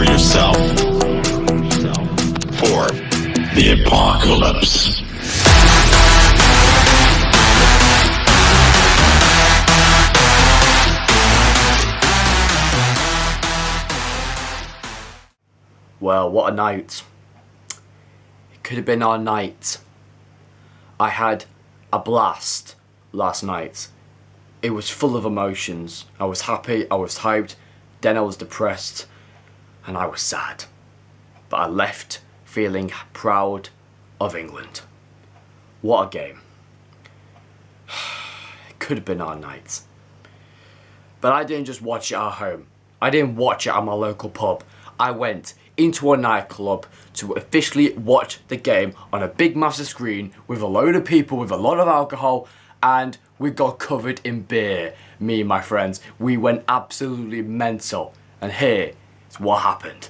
prepare yourself for the apocalypse. Well, what a night. It could have been our night. I had a blast last night. It was full of emotions. I was happy, I was hyped, then I was depressed, and I was sad. But I left feeling proud of England. What a game. It could have been our night. But I didn't just watch it at home. I didn't watch it at my local pub. I went into a nightclub to officially watch the game on a big massive screen with a load of people with a lot of alcohol, and we got covered in beer. Me and my friends, we went absolutely mental. And here is what happened.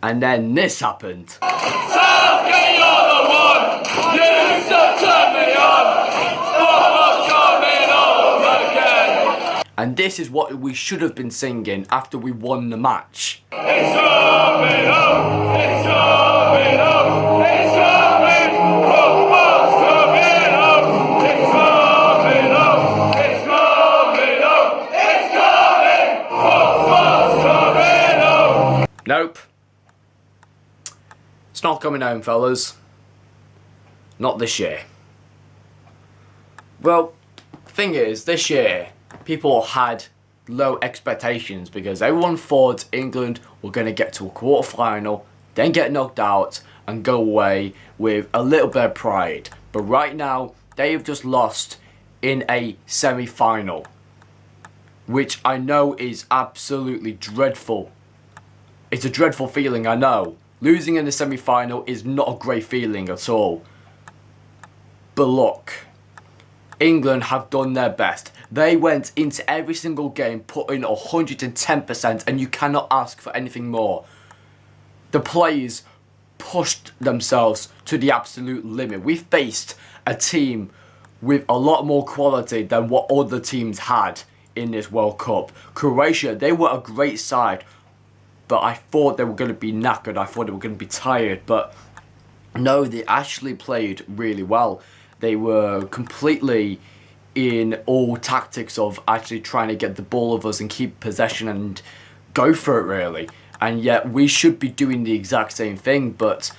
And then this happened. And this is what we should have been singing after we won the match. It's coming home, it's coming home, it's coming, football's coming home, it's coming home, it's coming home, it's coming, football's coming home. Nope. It's not coming home, fellas. Not this year. Well, the thing is, this year, people had low expectations because everyone thought England were going to get to a quarter final, then get knocked out and go away with a little bit of pride. But right now, they have just lost in a semi-final, which I know is absolutely dreadful. It's a dreadful feeling, I know. Losing in the semi-final is not a great feeling at all. But look, England have done their best. They went into every single game putting 110%, and you cannot ask for anything more. The players pushed themselves to the absolute limit. We faced a team with a lot more quality than what other teams had in this World Cup. Croatia, they were a great side, but I thought they were going to be knackered. I thought they were going to be tired, but no, they actually played really well. They were completely in all tactics of actually trying to get the ball of us and keep possession and go for it, really. And yet we should be doing the exact same thing, but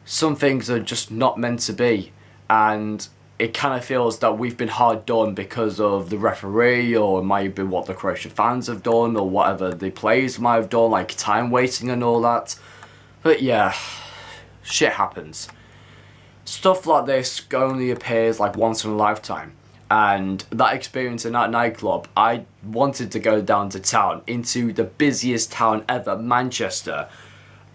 some things are just not meant to be. And it kind of feels that we've been hard done because of the referee, or it might be what the Croatian fans have done, or whatever the players might have done, like time wasting and all that. But yeah, shit happens. Stuff like this only appears like once in a lifetime. And that experience in that nightclub, I wanted to go down to town, into the busiest town ever, Manchester,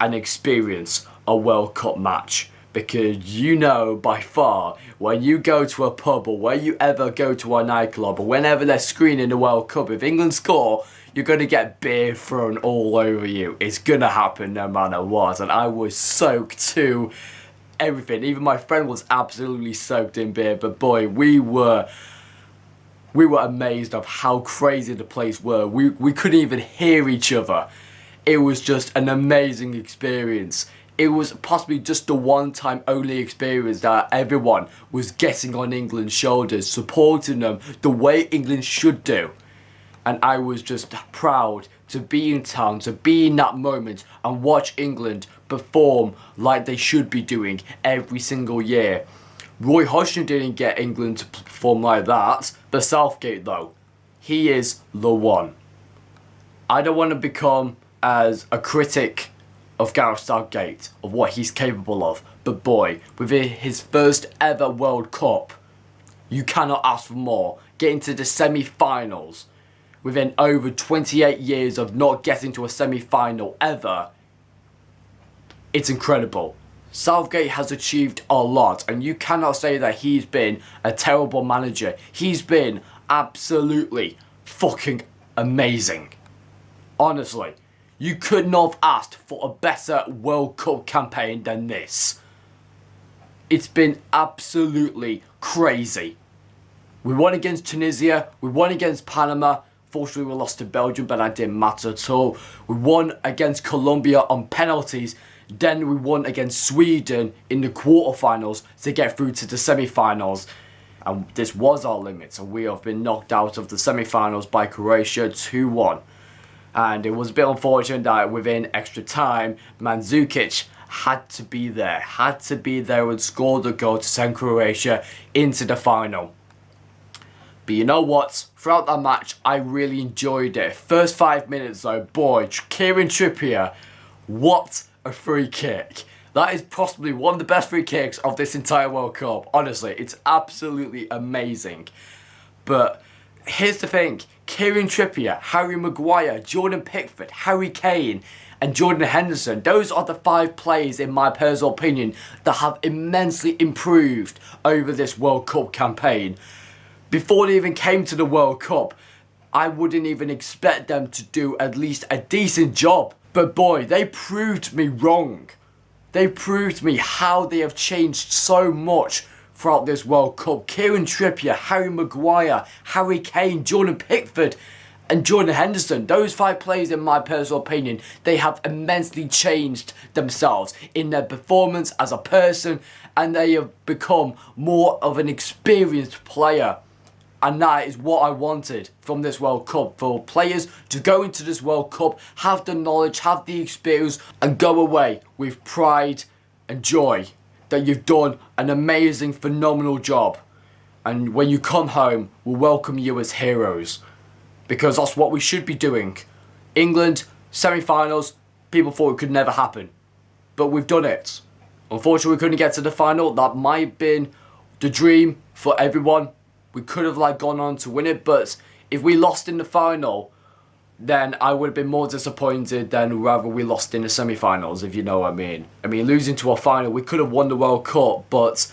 and experience a World Cup match. Because you know, by far, when you go to a pub or when you ever go to a nightclub or whenever they're screening the World Cup, if England score, you're going to get beer thrown all over you. It's going to happen no matter what. And I was soaked to everything. Even my friend was absolutely soaked in beer. But boy, we were amazed of how crazy the place were. We couldn't even hear each other. It was just an amazing experience. It was possibly just the one time only experience that everyone was getting on England's shoulders, supporting them the way England should do. And I was just proud to be in town, to be in that moment and watch England perform like they should be doing every single year. Roy Hodgson didn't get England to perform like that, but Southgate though, he is the one. I don't want to become as a critic of Gareth Southgate, of what he's capable of, but boy, within his first ever World Cup, you cannot ask for more. Getting to the semi-finals within over 28 years of not getting to a semi-final ever, it's incredible. Southgate has achieved a lot, and you cannot say that he's been a terrible manager. He's been absolutely fucking amazing. Honestly, you could not have asked for a better World Cup campaign than this. It's been absolutely crazy. We won against Tunisia, we won against Panama. Fortunately, we lost to Belgium, but that didn't matter at all. We won against Colombia on penalties. Then we won against Sweden in the quarterfinals to get through to the semi-finals. And this was our limit. And we have been knocked out of the semi-finals by Croatia 2-1. And it was a bit unfortunate that within extra time, Mandzukic had to be there and score the goal to send Croatia into the final. But you know what? Throughout that match, I really enjoyed it. First 5 minutes though, boy, Kieran Trippier, what a free kick. That is possibly one of the best free kicks of this entire World Cup. Honestly, it's absolutely amazing. But here's the thing. Kieran Trippier, Harry Maguire, Jordan Pickford, Harry Kane and Jordan Henderson, those are the 5 players in my personal opinion that have immensely improved over this World Cup campaign. Before they even came to the World Cup, I wouldn't even expect them to do at least a decent job. But boy, they proved me wrong. They proved me how they have changed so much throughout this World Cup. Kieran Trippier, Harry Maguire, Harry Kane, Jordan Pickford and Jordan Henderson. Those 5 players, in my personal opinion, they have immensely changed themselves in their performance as a person, and they have become more of an experienced player. And that is what I wanted from this World Cup, for players to go into this World Cup, have the knowledge, have the experience, and go away with pride and joy that you've done an amazing, phenomenal job. And when you come home, we'll welcome you as heroes. Because that's what we should be doing. England, semi-finals, people thought it could never happen. But we've done it. Unfortunately, we couldn't get to the final. That might have been the dream for everyone. We could have gone on to win it, but if we lost in the final, then I would have been more disappointed than rather we lost in the semi-finals, if you know what I mean. I mean, losing to a final, we could have won the World Cup, but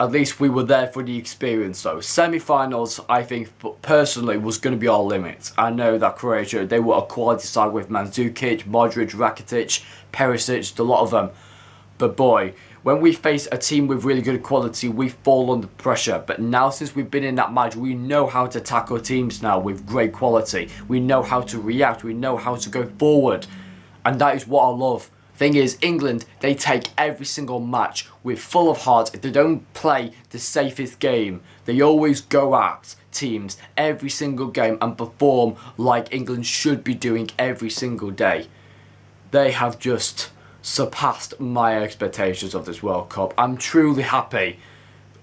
at least we were there for the experience. So semi-finals, I think personally, was going to be our limit. I know that Croatia, they were a quality side with Mandzukic, Modric, Rakitic, Perisic, a lot of them. But boy, when we face a team with really good quality, we fall under pressure. But now, since we've been in that match, we know how to tackle teams now with great quality. We know how to react. We know how to go forward. And that is what I love. Thing is, England, they take every single match with full of heart. They don't play the safest game. They always go at teams every single game and perform like England should be doing every single day. They have just surpassed my expectations of this World Cup. I'm truly happy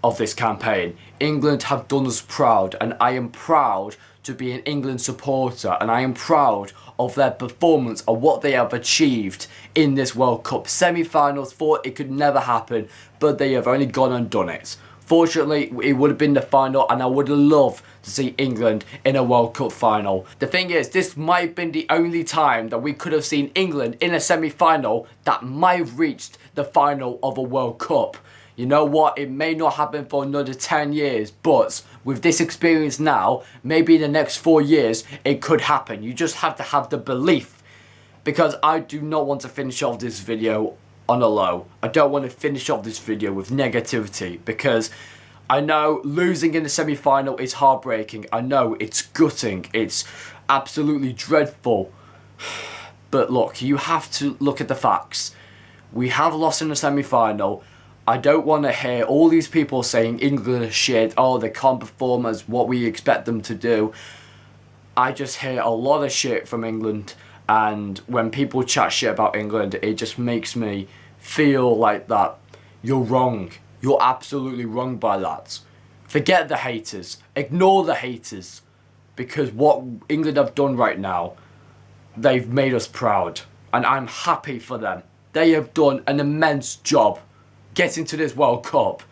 of this campaign. England have done us proud, and I am proud to be an England supporter, and I am proud of their performance and what they have achieved in this World Cup. Semi-finals, thought it could never happen, but they have only gone and done it. Fortunately, it would have been the final, and I would have loved to see England in a World Cup final. The thing is, this might have been the only time that we could have seen England in a semi-final that might have reached the final of a World Cup. You know what, it may not happen for another 10 years, but with this experience now, maybe in the next 4 years, it could happen. You just have to have the belief, because I do not want to finish off this video on a low. I don't want to finish off this video with negativity, because I know losing in the semi-final is heartbreaking. I know it's gutting. It's absolutely dreadful. But look, you have to look at the facts. We have lost in the semi-final. I don't want to hear all these people saying England is shit. Oh, they can't perform as what we expect them to do. I just hear a lot of shit from England. And when people chat shit about England, it just makes me feel like that you're wrong. You're absolutely wrong by that. Forget the haters. Ignore the haters. Because what England have done right now, they've made us proud. And I'm happy for them. They have done an immense job getting to this World Cup,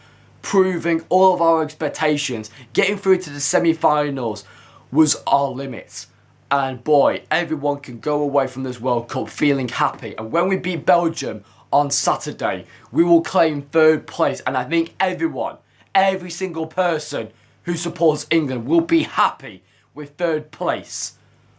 proving all of our expectations. Getting through to the semi-finals was our limit. And boy, everyone can go away from this World Cup feeling happy. And when we beat Belgium on Saturday, we will claim 3rd place. And I think everyone, every single person who supports England will be happy with 3rd place.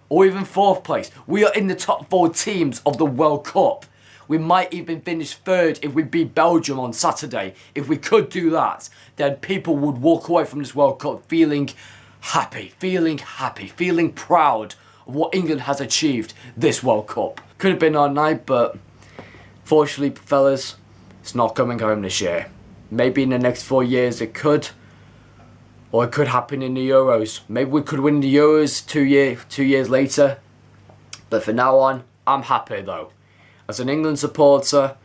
Or even 4th place. We are in the top 4 teams of the World Cup. We might even finish third if we beat Belgium on Saturday. If we could do that, then people would walk away from this World Cup feeling happy, feeling proud of what England has achieved this World Cup. Could have been our night, but fortunately, fellas, it's not coming home this year. Maybe in the next 4 years it could, or it could happen in the Euros. Maybe we could win the Euros 2 years later. But for now on, I'm happy though. As an England supporter,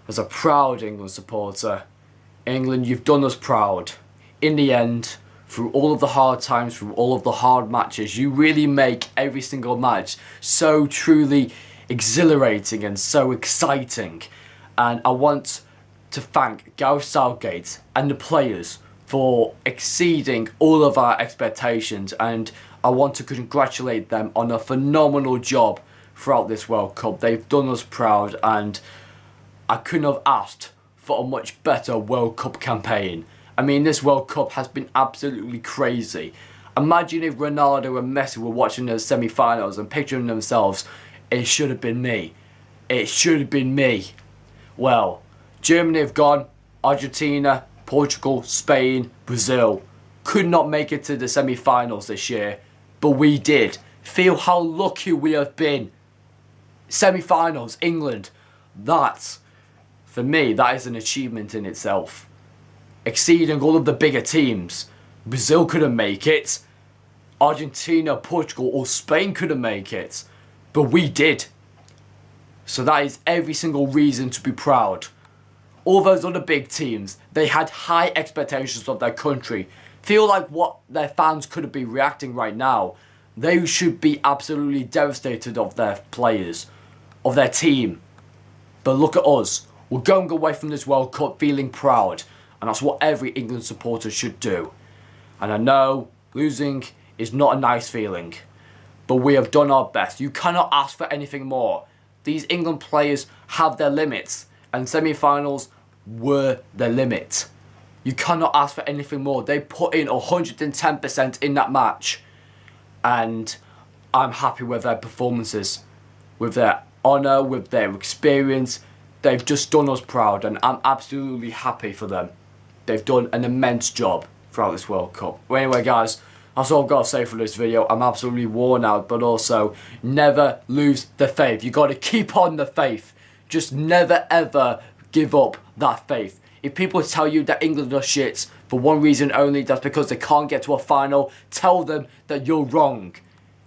as a proud England supporter, England, you've done us proud. In the end, through all of the hard times, through all of the hard matches, you really make every single match so truly exhilarating and so exciting. And I want to thank Gareth Southgate and the players for exceeding all of our expectations, and I want to congratulate them on a phenomenal job throughout this World Cup. They've done us proud, and I couldn't have asked for a much better World Cup campaign. I mean, this World Cup has been absolutely crazy. Imagine if Ronaldo and Messi were watching the semi-finals and picturing themselves, it should have been me. It should have been me. Well, Germany have gone, Argentina, Portugal, Spain, Brazil could not make it to the semi-finals this year, but we did. Feel how lucky we have been. Semi-finals, England. That, for me, that is an achievement in itself. Exceeding all of the bigger teams. Brazil couldn't make it. Argentina, Portugal or Spain couldn't make it. But we did. So that is every single reason to be proud. All those other big teams, they had high expectations of their country. Feel like what their fans could be reacting right now. They should be absolutely devastated of their players, of their team. But look at us. We're going away from this World Cup feeling proud. And that's what every England supporter should do. And I know losing is not a nice feeling, but we have done our best. You cannot ask for anything more. These England players have their limits, and semi-finals were their limit. You cannot ask for anything more. They put in 110% in that match, and I'm happy with their performances, with their honour, with their experience. They've just done us proud, and I'm absolutely happy for them. They've done an immense job throughout this World Cup. Well, anyway, guys, that's all I've got to say for this video. I'm absolutely worn out, but also never lose the faith. You got to keep on the faith. Just never ever give up that faith. If people tell you that England are shit for one reason only, that's because they can't get to a final, tell them that you're wrong.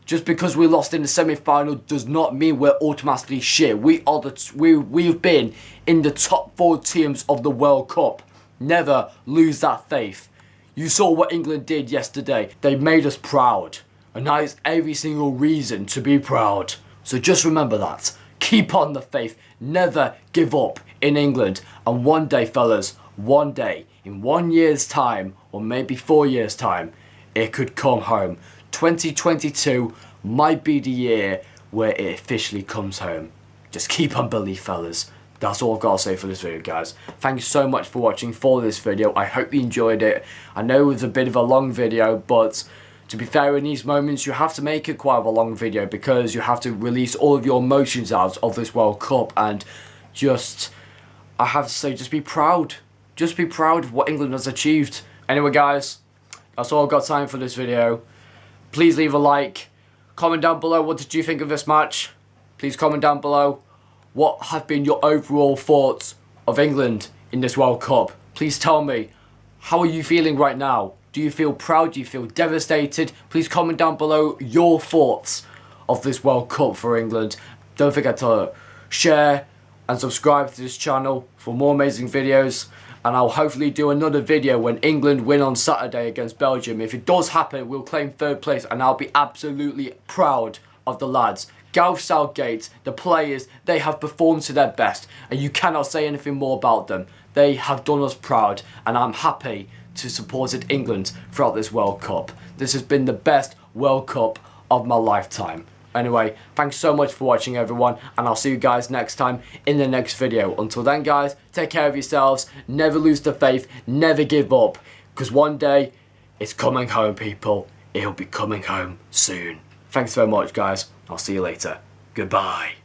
Just because we lost in the semi-final does not mean we're automatically shit. We've been in the top 4 teams of the World Cup. Never lose that faith. You saw what England did yesterday. They made us proud. And that is every single reason to be proud. So just remember that. Keep on the faith. Never give up in England. And one day, fellas, one day, in 1 year's time, or maybe 4 years' time, it could come home. 2022 might be the year where it officially comes home. Just keep on believing, fellas. That's all I've got to say for this video, guys. Thank you so much for watching for this video. I hope you enjoyed it. I know it was a bit of a long video, but to be fair, in these moments, you have to make it quite a long video because you have to release all of your emotions out of this World Cup. And I have to say, just be proud. Just be proud of what England has achieved. Anyway, guys, that's all I've got time for this video. Please leave a like. Comment down below, what did you think of this match? Please comment down below. What have been your overall thoughts of England in this World Cup? Please tell me, how are you feeling right now? Do you feel proud? Do you feel devastated? Please comment down below your thoughts of this World Cup for England. Don't forget to share and subscribe to this channel for more amazing videos. And I'll hopefully do another video when England win on Saturday against Belgium. If it does happen, we'll claim 3rd place and I'll be absolutely proud of the lads. Gareth Southgate, the players, they have performed to their best and you cannot say anything more about them. They have done us proud and I'm happy to support England throughout this World Cup. This has been the best World Cup of my lifetime. Anyway, thanks so much for watching, everyone, and I'll see you guys next time in the next video. Until then, guys, take care of yourselves, never lose the faith, never give up, because one day it's coming home, people. It'll be coming home soon. Thanks very much, guys. I'll see you later. Goodbye.